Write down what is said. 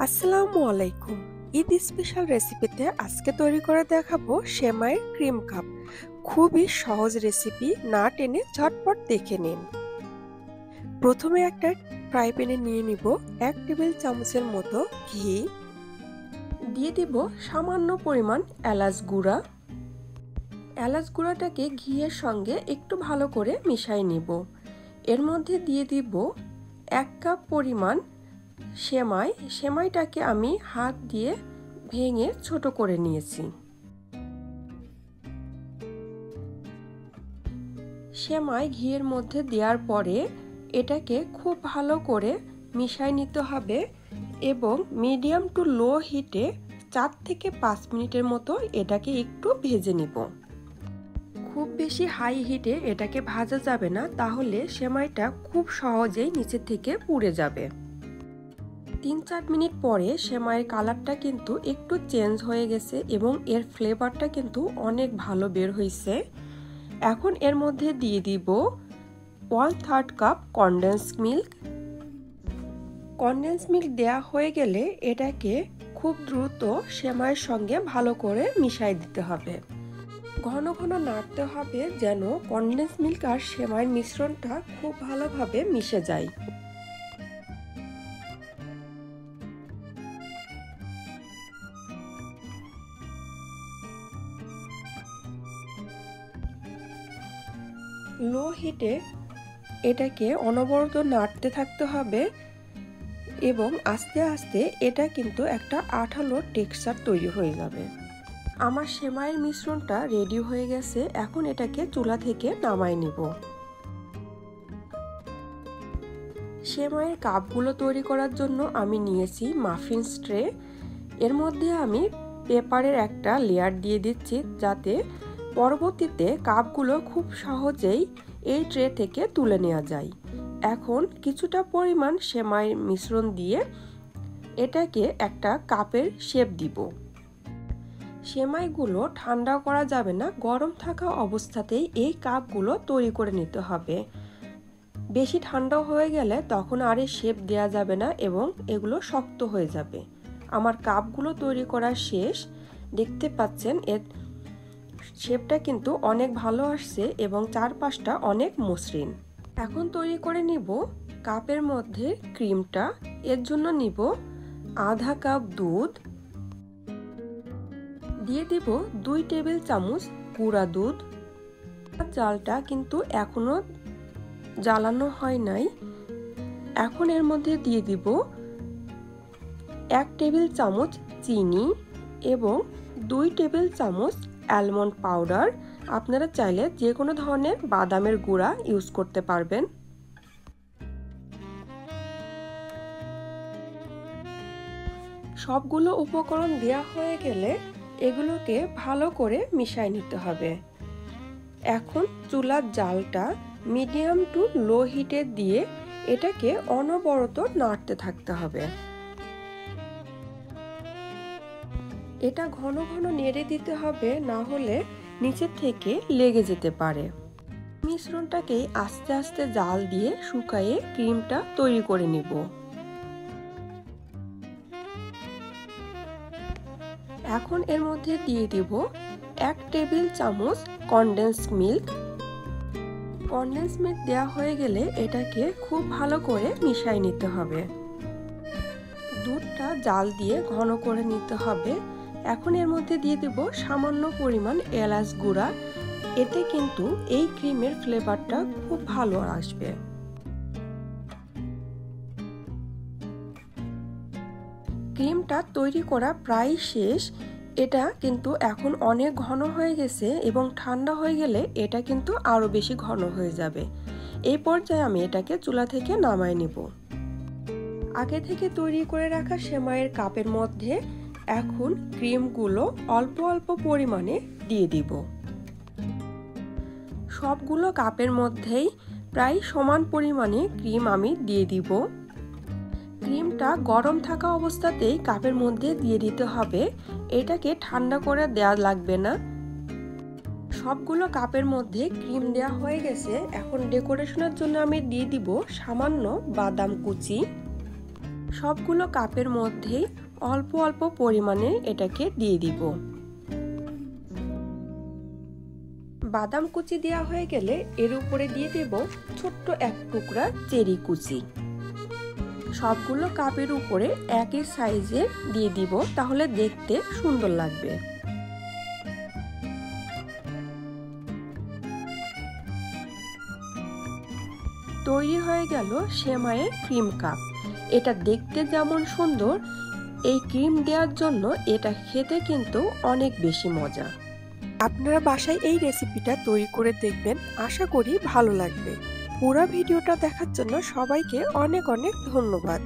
আসসালামু আলাইকুম। ঈদ স্পেশাল রেসিপিতে আজকে তৈরি করে দেখাবো সেমাইয়ের ক্রিম কাপ। খুবই সহজ রেসিপি, না টেনে ঝটপট দেখে নিন। প্রথমে একটা ফ্রাই প্যানে নিয়ে নিব 1 টেবিল চামচের মতো ঘি, দিয়ে দিব সামান্য পরিমাণ এলাচ গুঁড়া। এলাচ গুঁড়াটাকে ঘিয়ের সঙ্গে একটু ভালো করে মিশিয়ে নিব। এর মধ্যে দিয়ে দিব 1 কাপ পরিমাণ সেমাইটাকে আমি হাত দিয়ে ভেঙে ছোট করে নিয়েছি। সেমাই ঘিয়ের মধ্যে দেওয়ার পরে এটাকে খুব ভালো করে মিশিয়ে নিতে হবে এবং মিডিয়াম টু লো হিটে 4 থেকে 5 মিনিটের মতো এটাকে একটু ভেজে নিব। খুব বেশি হাই হিটে এটাকে ভাজা যাবে না, তাহলে সেমাইটা খুব সহজেই নিচে থেকে পুড়ে যাবে। 3-4 মিনিট পরে সেমাইয়ের কালারটা কিন্তু একটু চেঞ্জ হয়ে গেছে এবং এর ফ্লেভারটা কিন্তু অনেক ভালো বের হয়েছে। এখন এর মধ্যে দিয়ে দিব 1/3 cup condense milk. Condense milk দেয়া হয়ে গেলে এটাকে খুব দ্রুত সেমাইয়ের সঙ্গে ভালো করে মিশিয়ে দিতে হবে। ঘন ঘন নাড়তে হবে যেন কনডেন্স মিল্ক আর সেমাইয়ের মিশ্রণটা খুব ভালোভাবে মিশে যায়। লো হিটে এটাকে অনবরত নাড়তে থাকতে হবে এবং আস্তে আস্তে এটা কিন্তু একটা আঠালো টেক্সচার তৈরি হয়ে যাবে। আমার সেমাইয়ের মিশ্রণটা রেডি হয়ে গেছে। এখন এটাকে চুলা থেকে নামাই নিব। সেমাইয়ের কাপগুলো তৈরি করার জন্য আমি নিয়েছি মাফিন ট্রে। এর মধ্যে আমি পেপারের একটা লেয়ার দিয়ে দিচ্ছি যাতে পরবর্তীতে কাপগুলো খুব সহজেই এই ট্রে থেকে তুলে নেওয়া যায়। এখন কিছুটা পরিমাণ সেমাইয়ের মিশ্রণ দিয়ে এটাকে একটা কাপের শেপ দিব। সেমাইগুলো ঠান্ডা করা যাবে না, গরম থাকা অবস্থাতেই এই কাপগুলো তৈরি করে নিতে হবে। বেশি ঠান্ডা হয়ে গেলে তখন আর এই শেপ দেওয়া যাবে না এবং এগুলো শক্ত হয়ে যাবে। আমার কাপগুলো তৈরি করা শেষ। দেখতে পাচ্ছেন এর শেপটা কিন্তু অনেক ভালো আসছে এবং চারপাশটা অনেক মসৃণ। এখন তৈরি করে নিব কাপের মধ্যে ক্রিমটা। এর জন্য নিব আধা কাপ দুধ, দিয়ে দিব 2 টেবিল চামচ গুঁড়া দুধ। জালটা কিন্তু এখনো জ্বালানো হয় নাই। এখন এর মধ্যে দিয়ে দিব 1 টেবিল চামচ চিনি এবং 2 টেবিল চামচ অ্যালমন্ড পাউডার। আপনারা চাইলে যে কোনো ধরনের বাদামের গুঁড়া ইউজ করতে পারবেন। সবগুলো উপকরণ দেওয়া হয়ে গেলে এগুলোকে ভালো করে মিশিয়ে নিতে হবে। এখন চুলার জালটা মিডিয়াম টু লো হিটে দিয়ে এটাকে অনবরত নাড়তে থাকতে হবে। এটা ঘন ঘন নেড়ে দিতে হবে, না হলে নিচে থেকে লেগে যেতে পারে। মিশ্রণটাকে আস্তে আস্তে জাল দিয়ে শুকায়ে ক্রিমটা তৈরি করে নিব। এখন এর মধ্যে দিয়ে দিব 1 টেবিল চামচ কনডেন্স মিল্ক। কনডেন্স মিল্ক দেওয়া হয়ে গেলে এটাকে খুব ভালো করে মিশিয়ে নিতে হবে। দুধটা জাল দিয়ে ঘন করে নিতে হবে। এখন এর মধ্যে দিয়ে দেব সামান্য পরিমাণ এলাচ গুঁড়া। এতে কিন্তু এই ক্রিমের ফ্লেভারটা খুব ভালো আসবে। ক্রিমটা তৈরি করা প্রায় শেষ। এটা কিন্তু এখন অনেক ঘন হয়ে গেছে এবং ঠান্ডা হয়ে গেলে এটা কিন্তু আরো বেশি ঘন হয়ে যাবে। এই পর্যায়ে আমি এটাকে চুলা থেকে নামাই নিব। আগে থেকে তৈরি করে রাখা সেমাইয়ের কাপের মধ্যে এখন ক্রিমগুলো অল্প অল্প পরিমাণে দিয়ে দিব। সবগুলো কাপের মধ্যেই প্রায় সমান পরিমাণে ক্রিম আমি দিয়ে দিব। ক্রিমটা গরম থাকা অবস্থাতেই কাপের মধ্যে দিয়ে দিতে হবে। এটাকে ঠান্ডা করে দেওয়া লাগবে না। সবগুলো কাপের মধ্যে ক্রিম দেওয়া হয়ে গেছে। এখন ডেকোরেশনের জন্য আমি দিয়ে দিব সামান্য বাদাম কুচি। সবগুলো কাপের মধ্যেই অল্প অল্প পরিমাণে এটাকে দিয়ে দিব। বাদাম কুচি দেওয়া হয়ে গেলে এর উপরে দিয়ে দেব ছোট্ট এক টুকরা চেরি কুচি। সবগুলো কাপের উপরে একই সাইজে দিয়ে দিব, তাহলে দেখতে সুন্দর লাগবে। তৈরি হয়ে গেল সেমাইয়ের ক্রিম কাপ। এটা দেখতে যেমন সুন্দর, এই ক্রিম দেওয়ার জন্য এটা খেতে কিন্তু অনেক বেশি মজা। আপনারা বাসায় এই রেসিপিটা তৈরি করে দেখবেন, আশা করি ভালো লাগবে। পুরো ভিডিওটা দেখার জন্য সবাইকে অনেক অনেক ধন্যবাদ।